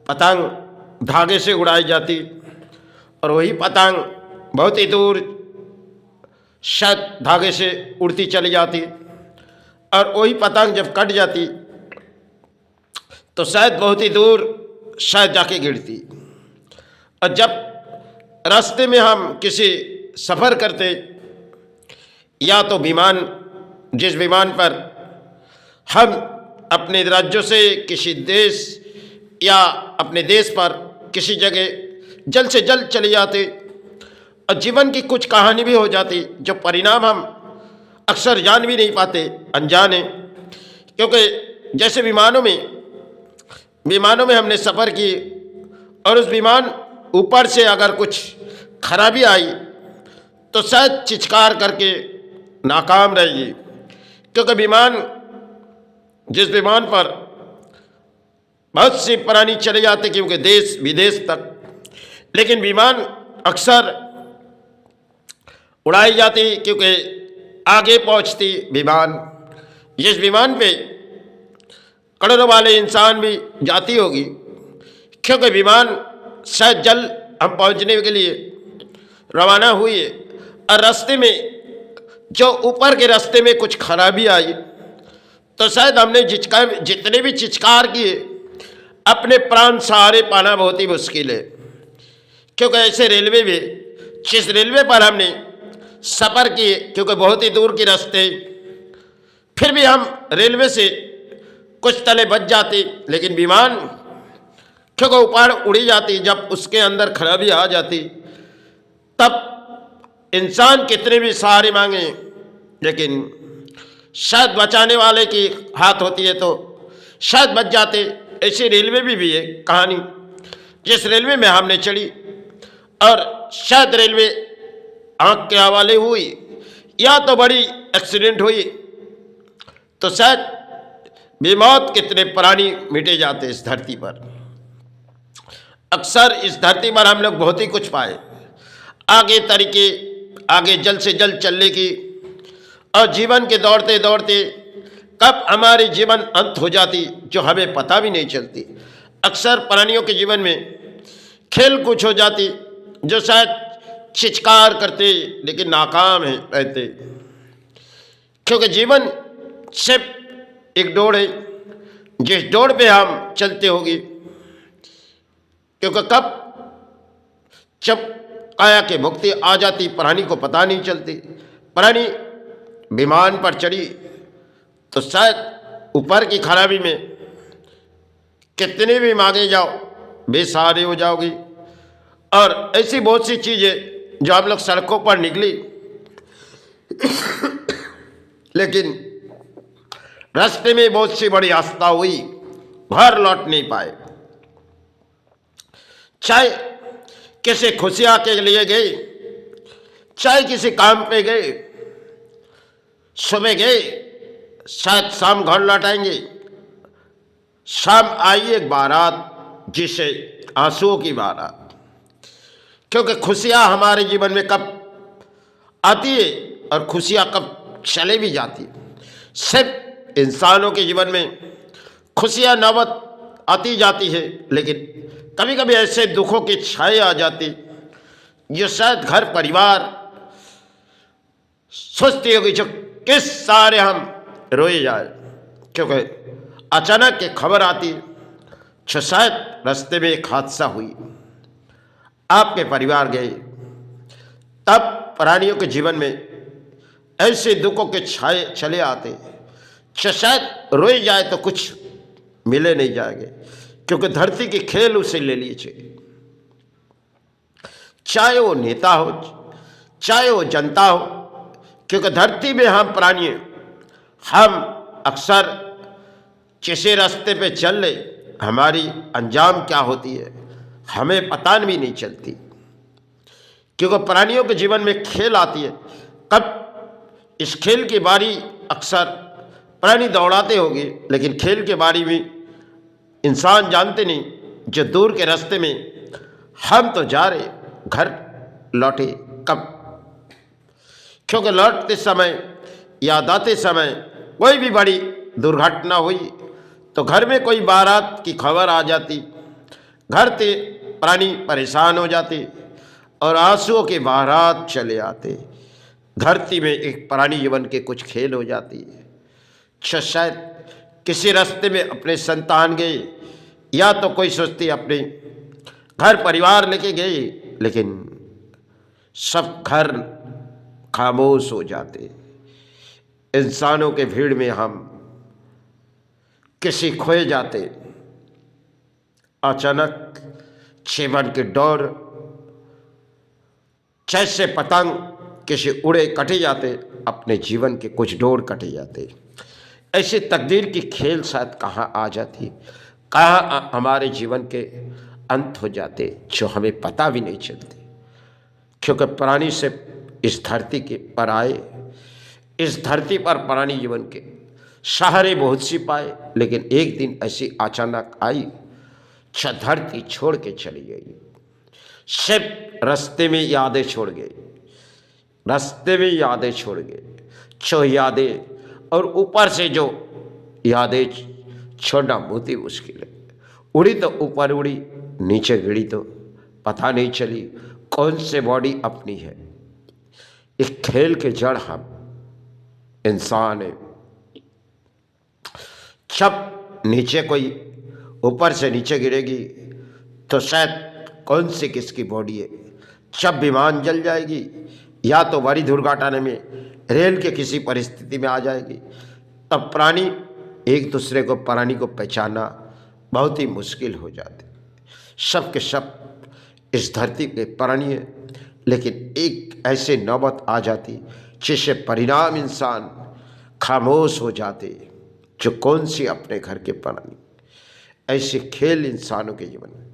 पतंग धागे से उड़ाई जाती और वही पतंग बहुत ही दूर शायद धागे से उड़ती चली जाती और वही पतंग जब कट जाती तो शायद बहुत ही दूर शायद जाके गिरती। और जब रास्ते में हम किसी सफ़र करते या तो विमान, जिस विमान पर हम अपने राज्यों से किसी देश या अपने देश पर किसी जगह जल्द से जल्द चले जाते और जीवन की कुछ कहानी भी हो जाती जो परिणाम हम अक्सर जान भी नहीं पाते, अनजाने। क्योंकि जैसे विमानों में हमने सफ़र की और उस विमान ऊपर से अगर कुछ खराबी आई तो शायद चित्कार करके नाकाम रहेगी। क्योंकि जिस विमान पर बहुत सी प्राणी चले जाते क्योंकि देश विदेश तक, लेकिन विमान अक्सर उड़ाई जाती क्योंकि आगे पहुंचती विमान। जिस विमान पे करोड़ों वाले इंसान भी जाती होगी क्योंकि विमान शायद जल्द हम पहुंचने के लिए रवाना हुई है और रास्ते में जो ऊपर के रास्ते में कुछ खराबी आई तो शायद हमने जितने भी चित्कार किए अपने प्राण सहारे पाना बहुत ही मुश्किल है। क्योंकि ऐसे रेलवे में जिस रेलवे पर हमने सफ़र किए क्योंकि बहुत ही दूर के रास्ते, फिर भी हम रेलवे से कुछ तले बच जाती, लेकिन विमान क्योंकि ऊपर उड़ी जाती, जब उसके अंदर खराबी आ जाती तब इंसान कितने भी सहारे मांगे लेकिन शायद बचाने वाले की हाथ होती है तो शायद बच जाते। ऐसी रेलवे भी है कहानी जिस रेलवे में हमने चढ़ी और शायद रेलवे आँख के हवाले हुई या तो बड़ी एक्सीडेंट हुई तो शायद बेमौत कितने प्राणी मिटे जाते इस धरती पर। अक्सर इस धरती पर हम लोग बहुत ही कुछ पाए, आगे जल्द से जल्द चलने की, और जीवन के दौड़ते दौड़ते कब हमारी जीवन अंत हो जाती जो हमें पता भी नहीं चलती। अक्सर प्राणियों के जीवन में खेल कुछ हो जाती जो शायद चित्कार करते लेकिन नाकाम है रहते। क्योंकि जीवन सिर्फ एक दौड़ है, जिस दौड़ पे हम चलते होगी। क्योंकि कब जब काया के मुक्ति आ जाती प्राणी को पता नहीं चलती। प्राणी विमान पर चढ़ी तो शायद ऊपर की खराबी में कितने भी मांगे जाओ बेसहारे हो जाओगी। और ऐसी बहुत सी चीज़ें जो हम लोग सड़कों पर निकली लेकिन रास्ते में बहुत सी बड़ी आस्था हुई, घर लौट नहीं पाए। चाहे किसी खुशियाँ के लिए गए, चाहे किसी काम पे गए, सुबह गए शायद शाम घर लौट आएंगे। शाम आई एक बारात जिसे आंसुओं की बारात। क्योंकि खुशियाँ हमारे जीवन में कब आती है और खुशियाँ कब चले भी जाती। सिर्फ इंसानों के जीवन में खुशियाँ नौबत आती जाती है, लेकिन कभी कभी ऐसे दुखों की छाए आ जाती जो शायद घर परिवार सोचती होगी जो किस सारे हम रोए जाए। क्योंकि अचानक एक खबर आती जो शायद रास्ते में एक हादसा हुई, आपके परिवार गए। तब प्राणियों के जीवन में ऐसे दुखों के छाए चले आते जो शायद रोए जाए तो कुछ मिले नहीं जाएंगे। क्योंकि धरती के खेल उसे ले लीजिए, चाहे वो नेता हो चाहे वो जनता हो। क्योंकि धरती में हम प्राणी, हम अक्सर जिस रास्ते पे चल ले हमारी अंजाम क्या होती है हमें पता भी नहीं चलती। क्योंकि प्राणियों के जीवन में खेल आती है, कब इस खेल की बारी अक्सर प्राणी दौड़ाते होंगे, लेकिन खेल के बारे में इंसान जानते नहीं। जो दूर के रास्ते में हम तो जा रहे, घर लौटे कब। क्योंकि लौटते समय याद आते समय कोई भी बड़ी दुर्घटना हुई तो घर में कोई बारात की खबर आ जाती, घर से प्राणी परेशान हो जाते और आंसुओं के बारात चले आते। धरती में एक प्राणी जीवन के कुछ खेल हो जाती है। शायद किसी रास्ते में अपने संतान गए, या तो कोई सोचती अपने घर परिवार लेके गए, लेकिन सब घर खामोश हो जाते। इंसानों के भीड़ में हम किसी खोए जाते। अचानक जीवन की डोर जैसे पतंग किसी उड़े कटे जाते, अपने जीवन के कुछ डोर कटे जाते। ऐसे तकदीर की खेल शायद कहाँ आ जाती, कहाँ हमारे जीवन के अंत हो जाते, जो हमें पता भी नहीं चलते। क्योंकि प्राणी से इस धरती के पर आए, इस धरती पर प्राणी जीवन के सहारे बहुत सी पाए, लेकिन एक दिन ऐसी अचानक आई जो धरती छोड़ के चली गई। सिर्फ रास्ते में यादें छोड़ गई, रास्ते में यादें छोड़ गए, जो यादें, और ऊपर से जो यादें छोड़ना बहुत ही मुश्किल है। उड़ी तो ऊपर उड़ी, नीचे गिरी तो पता नहीं चली कौन से बॉडी अपनी है। इस खेल के जड़ हम इंसान है। जब नीचे कोई ऊपर से नीचे गिरेगी तो शायद कौन सी किसकी बॉडी है। जब विमान जल जाएगी, या तो बड़ी दुर्घटना में रेल के किसी परिस्थिति में आ जाएगी, तब प्राणी एक दूसरे को, प्राणी को पहचानना बहुत ही मुश्किल हो जाते। सब के सब इस धरती पे प्राणी है, लेकिन एक ऐसे नौबत आ जाती जिससे परिणाम इंसान खामोश हो जाते, जो कौन सी अपने घर के प्राणी। ऐसे खेल इंसानों के जीवन में